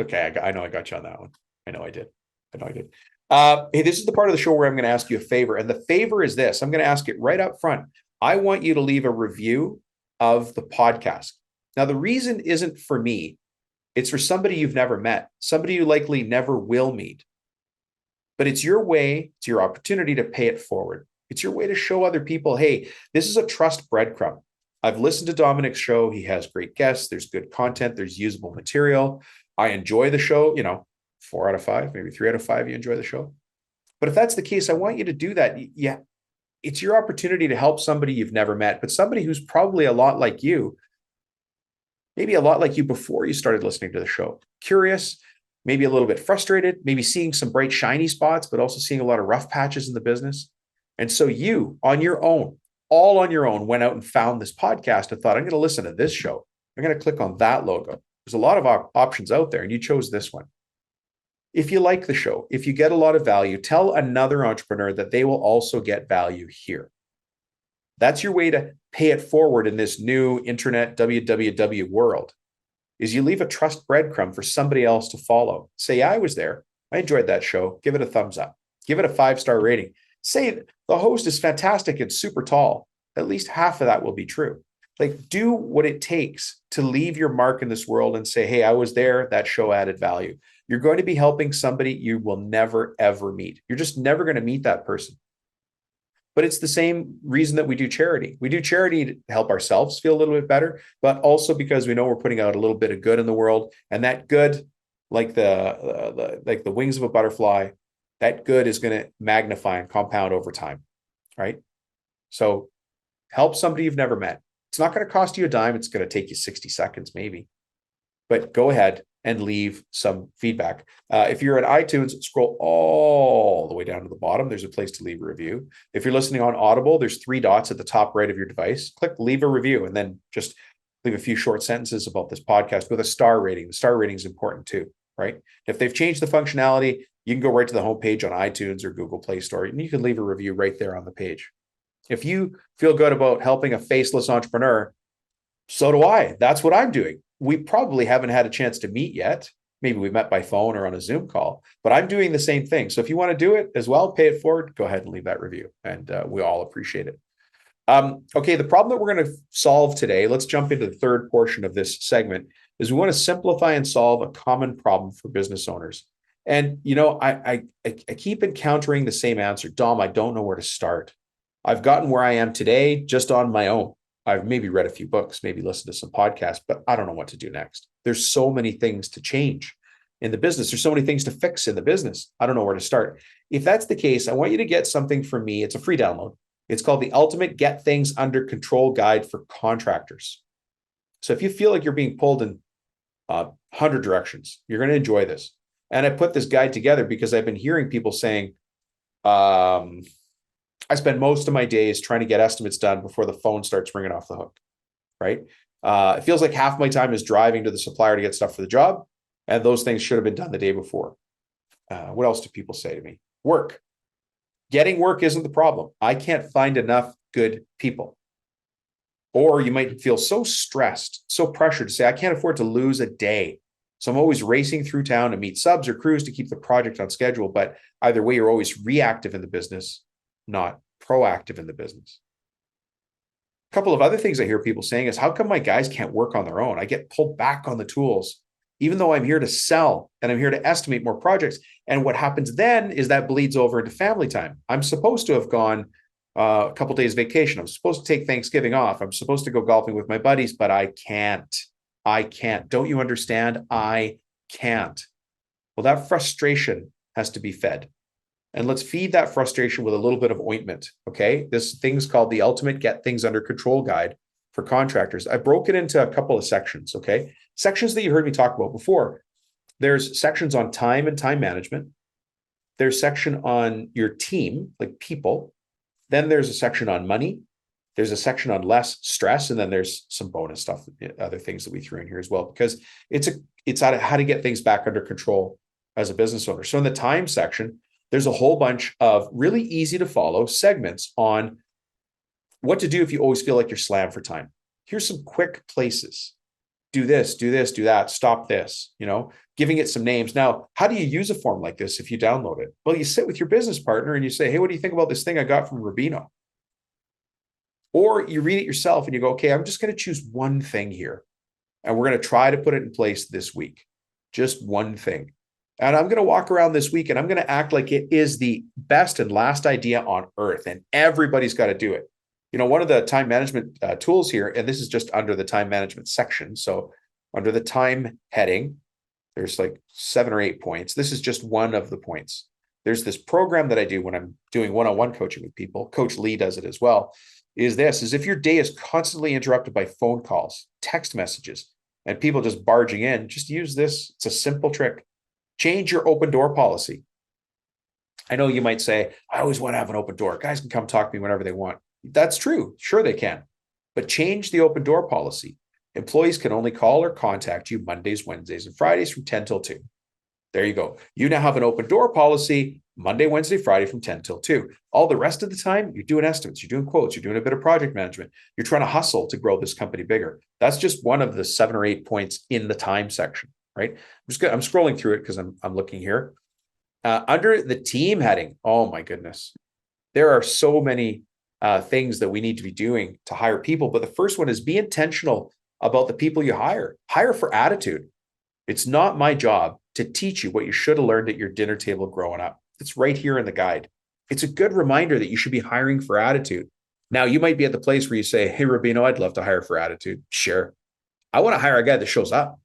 Okay, I know I got you on that one. I know I did. Hey, this is the part of the show where I'm going to ask you a favor. And the favor is this. I'm going to ask it right up front. I want you to leave a review of the podcast. Now, the reason isn't for me. It's for somebody you've never met, somebody you likely never will meet. But it's your way, it's your opportunity to pay it forward. It's your way to show other people, hey, this is a trust breadcrumb. I've listened to Dominic's show. He has great guests. There's good content. There's usable material. I enjoy the show, 4 out of 5, maybe 3 out of 5, you enjoy the show. But if that's the case, I want you to do that. Yeah, it's your opportunity to help somebody you've never met, but somebody who's probably a lot like you, maybe a lot like you before you started listening to the show. Curious, maybe a little bit frustrated, maybe seeing some bright, shiny spots, but also seeing a lot of rough patches in the business. And so you, on your own, all on your own, went out and found this podcast and thought, I'm going to listen to this show. I'm going to click on that logo. There's a lot of options out there, and you chose this one. If you like the show, if you get a lot of value, tell another entrepreneur that they will also get value here. That's your way to pay it forward in this new internet WWW world, is you leave a trust breadcrumb for somebody else to follow. Say, I was there. I enjoyed that show. Give it a thumbs up. Give it a 5-star rating. Say the host is fantastic and super tall. At least half of that will be true. Like, do what it takes to leave your mark in this world and say, hey, I was there. That show added value. You're going to be helping somebody you will never, ever meet. You're just never going to meet that person. But it's the same reason that we do charity. We do charity to help ourselves feel a little bit better, but also because we know we're putting out a little bit of good in the world. And that good, like the wings of a butterfly, that good is going to magnify and compound over time, right? So help somebody you've never met. It's not going to cost you a dime. It's going to take you 60 seconds maybe. But go ahead and leave some feedback. If you're at iTunes, scroll all the way down to the bottom. There's a place to leave a review. If you're listening on Audible, there's 3 dots at the top right of your device. Click leave a review and then just leave a few short sentences about this podcast with a star rating. The star rating is important too, right? If they've changed the functionality, you can go right to the homepage on iTunes or Google Play Store, and you can leave a review right there on the page. If you feel good about helping a faceless entrepreneur, so do I. That's what I'm doing. We probably haven't had a chance to meet yet. Maybe we met by phone or on a Zoom call, but I'm doing the same thing. So if you want to do it as well, pay it forward, go ahead and leave that review. And we all appreciate it. Okay, the problem that we're going to solve today, let's jump into the third portion of this segment, is we want to simplify and solve a common problem for business owners. And, I keep encountering the same answer. Dom, I don't know where to start. I've gotten where I am today just on my own. I've maybe read a few books, maybe listened to some podcasts, but I don't know what to do next. There's so many things to change in the business. There's so many things to fix in the business. I don't know where to start. If that's the case, I want you to get something from me. It's a free download. It's called the Ultimate Get Things Under Control Guide for Contractors. So if you feel like you're being pulled in 100 directions, you're going to enjoy this. And I put this guide together because I've been hearing people saying, I spend most of my days trying to get estimates done before the phone starts ringing off the hook, right? It feels like half my time is driving to the supplier to get stuff for the job, and those things should have been done the day before. What else do people say to me? Work. Getting work isn't the problem. I can't find enough good people. Or you might feel so stressed, so pressured to say, I can't afford to lose a day. So I'm always racing through town to meet subs or crews to keep the project on schedule. But either way, you're always reactive in the business, not proactive in the business. A couple of other things I hear people saying is, how come my guys can't work on their own? I get pulled back on the tools, even though I'm here to sell and I'm here to estimate more projects. And what happens then is that bleeds over into family time. I'm supposed to have gone a couple of days vacation. I'm supposed to take Thanksgiving off. I'm supposed to go golfing with my buddies, but I can't. I can't. Don't you understand? I can't. Well, that frustration has to be fed. And let's feed that frustration with a little bit of ointment. Okay. This thing's called the Ultimate Get Things Under Control Guide for contractors. I broke it into a couple of sections. Okay. Sections that you heard me talk about before. There's sections on time and time management. There's section on your team, like people. Then there's a section on money. There's a section on less stress. And then there's some bonus stuff, other things that we threw in here as well, because it's how to get things back under control as a business owner. So in the time section, there's a whole bunch of really easy to follow segments on what to do if you always feel like you're slammed for time. Here's some quick places. Do this, do this, do that, stop this, giving it some names. Now, how do you use a form like this if you download it? Well, you sit with your business partner and you say, hey, what do you think about this thing I got from Rubino? Or you read it yourself and you go, okay, I'm just going to choose one thing here. And we're going to try to put it in place this week. Just one thing. And I'm going to walk around this week and I'm going to act like it is the best and last idea on earth. And everybody's got to do it. One of the time management tools here, and this is just under the time management section. So under the time heading, there's like 7 or 8 points. This is just one of the points. There's this program that I do when I'm doing one-on-one coaching with people. Coach Lee does it as well. Is if your day is constantly interrupted by phone calls, text messages, and people just barging in, just use this. It's a simple trick. Change your open door policy. I know you might say, I always want to have an open door. Guys can come talk to me whenever they want. That's true. Sure, they can. But change the open door policy. Employees can only call or contact you Mondays, Wednesdays, and Fridays from 10 till 2. There you go. You now have an open door policy Monday, Wednesday, Friday from 10 till 2. All the rest of the time, you're doing estimates, you're doing quotes, you're doing a bit of project management. You're trying to hustle to grow this company bigger. That's just one of the 7 or 8 points in the time section, right? I'm scrolling through it because I'm looking here. Under the team heading, oh my goodness. There are so many things that we need to be doing to hire people. But the first one is be intentional about the people you hire. Hire for attitude. It's not my job to teach you what you should have learned at your dinner table growing up. It's right here in the guide. It's a good reminder that you should be hiring for attitude. Now, you might be at the place where you say, hey, Rubino, I'd love to hire for attitude. Sure. I want to hire a guy that shows up.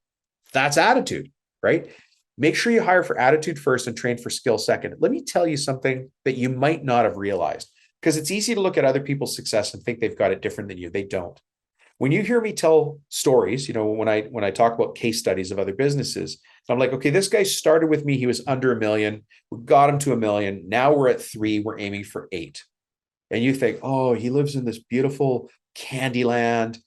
That's attitude, right? Make sure you hire for attitude first and train for skill second. Let me tell you something that you might not have realized, because it's easy to look at other people's success and think they've got it different than you. They don't. When you hear me tell stories, when I talk about case studies of other businesses, I'm like, okay, this guy started with me. He was under $1 million. We got him to $1 million. Now we're at 3. We're aiming for 8. And you think, oh, he lives in this beautiful candy land.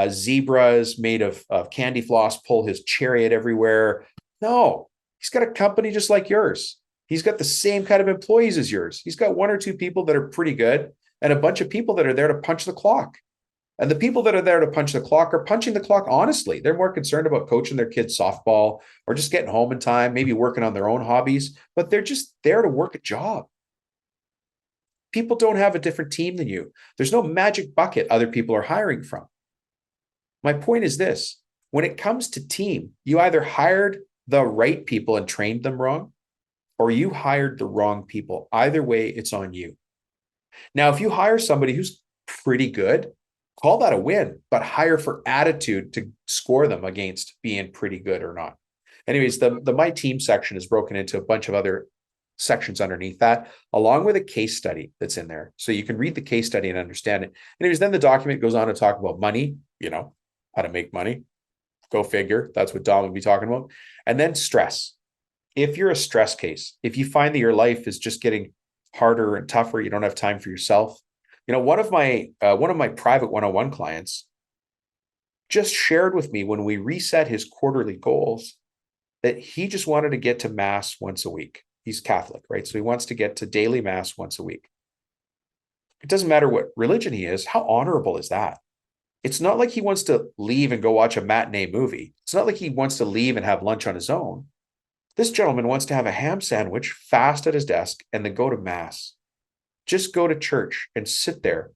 Zebras made of candy floss pull his chariot everywhere. No, he's got a company just like yours. He's got the same kind of employees as yours. He's got 1 or 2 people that are pretty good and a bunch of people that are there to punch the clock. And the people that are there to punch the clock are punching the clock honestly. They're more concerned about coaching their kids softball or just getting home in time, maybe working on their own hobbies, but they're just there to work a job. People don't have a different team than you. There's no magic bucket other people are hiring from. My point is this: when it comes to team, you either hired the right people and trained them wrong, or you hired the wrong people. Either way, it's on you. Now, if you hire somebody who's pretty good, call that a win, but hire for attitude to score them against being pretty good or not. Anyways, the My Team section is broken into a bunch of other sections underneath that, along with a case study that's in there. So you can read the case study and understand it. Anyways, then the document goes on to talk about money, how to make money. Go figure. That's what Dom would be talking about. And then stress. If you're a stress case, if you find that your life is just getting harder and tougher, you don't have time for yourself. One of my private one-on-one clients just shared with me when we reset his quarterly goals that he just wanted to get to mass once a week. He's Catholic, right? So he wants to get to daily mass once a week. It doesn't matter what religion he is. How honorable is that? It's not like he wants to leave and go watch a matinee movie. It's not like he wants to leave and have lunch on his own. This gentleman wants to have a ham sandwich, fast at his desk, and then go to mass. Just go to church and sit there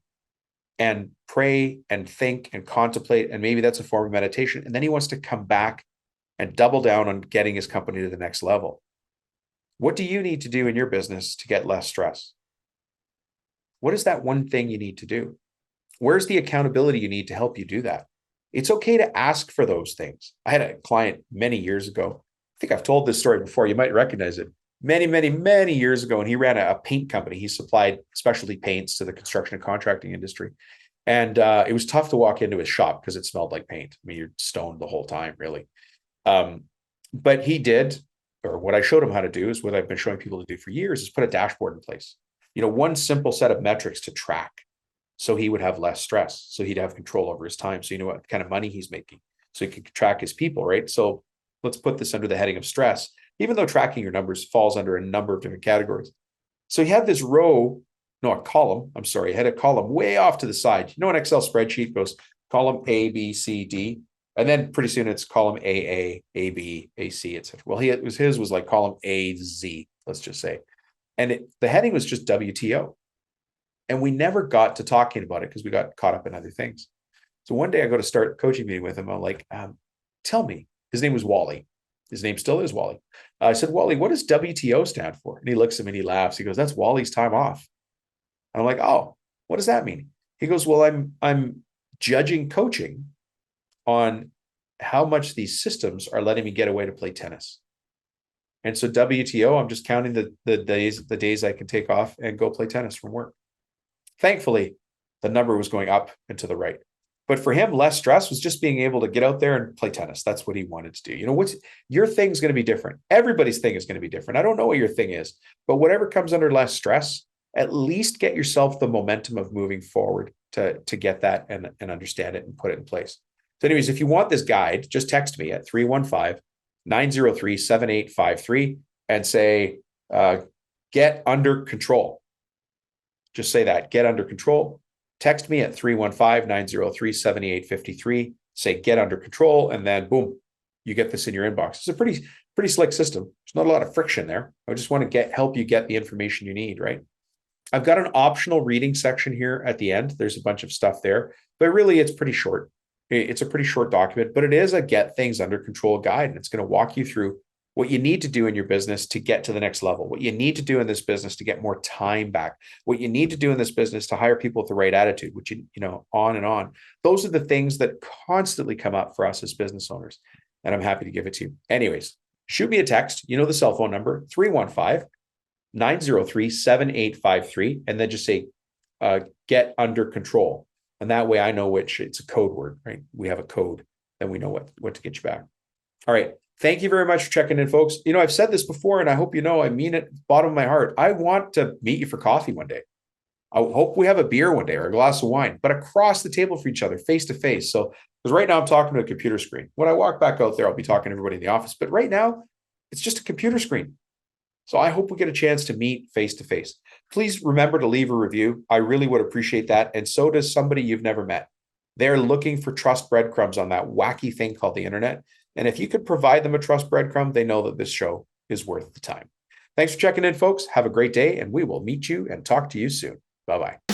and pray and think and contemplate. And maybe that's a form of meditation. And then he wants to come back and double down on getting his company to the next level. What do you need to do in your business to get less stress? What is that one thing you need to do? Where's the accountability you need to help you do that? It's okay to ask for those things. I had a client many years ago. I think I've told this story before. You might recognize it. Many years ago, and he ran a paint company. He supplied specialty paints to the construction and contracting industry. And it was tough to walk into his shop because it smelled like paint. I mean, you're stoned the whole time, really. But he did, or what I showed him how to do is what I've been showing people to do for years, is put a dashboard in place. One simple set of metrics to track. So he would have less stress. So he'd have control over his time. So you know what kind of money he's making. So he could track his people, right? So let's put this under the heading of stress, even though tracking your numbers falls under a number of different categories. So he had this column. I'm sorry. He had a column way off to the side. An Excel spreadsheet goes column A, B, C, D. And then pretty soon it's column A, B, A, C, etc. Well, his was like column A, Z, let's just say. And the heading was just WTO. And we never got to talking about it because we got caught up in other things. So one day I go to start a coaching meeting with him. I'm like, tell me. His name was Wally. His name still is Wally. I said, Wally, what does WTO stand for? And he looks at me and he laughs. He goes, that's Wally's time off. And I'm like, oh, what does that mean? He goes, well, I'm judging coaching on how much these systems are letting me get away to play tennis. And so WTO, I'm just counting the days I can take off and go play tennis from work. Thankfully, the number was going up and to the right. But for him, less stress was just being able to get out there and play tennis. That's what he wanted to do. What's your thing's going to be different. Everybody's thing is going to be different. I don't know what your thing is, but whatever comes under less stress, at least get yourself the momentum of moving forward to get that and understand it and put it in place. So anyways, if you want this guide, just text me at 315-903-7853 and say, get under control. Just say that, get under control. Text me at 315-903-7853. Say get under control, and then boom, you get this in your inbox. It's a pretty slick system. There's not a lot of friction there. I just want to help you get the information you need, right? I've got an optional reading section here at the end. There's a bunch of stuff there, but really it's pretty short. It's a pretty short document, but it is a get things under control guide. And it's going to walk you through what you need to do in your business to get to the next level, what you need to do in this business to get more time back, what you need to do in this business to hire people with the right attitude, which, on and on. Those are the things that constantly come up for us as business owners. And I'm happy to give it to you. Anyways, shoot me a text. The cell phone number, 315-903-7853. And then just say, get under control. And that way I know it's a code word, right? We have a code, then we know what to get you back. All right. Thank you very much for checking in, folks. I've said this before, and I hope I mean it bottom of my heart. I want to meet you for coffee one day. I hope we have a beer one day or a glass of wine, but across the table for each other, face to face. So, because right now I'm talking to a computer screen. When I walk back out there, I'll be talking to everybody in the office. But right now, it's just a computer screen. So I hope we get a chance to meet face to face. Please remember to leave a review. I really would appreciate that. And so does somebody you've never met. They're looking for trust breadcrumbs on that wacky thing called the internet. And if you could provide them a trust breadcrumb, they know that this show is worth the time. Thanks for checking in, folks. Have a great day, and we will meet you and talk to you soon. Bye-bye.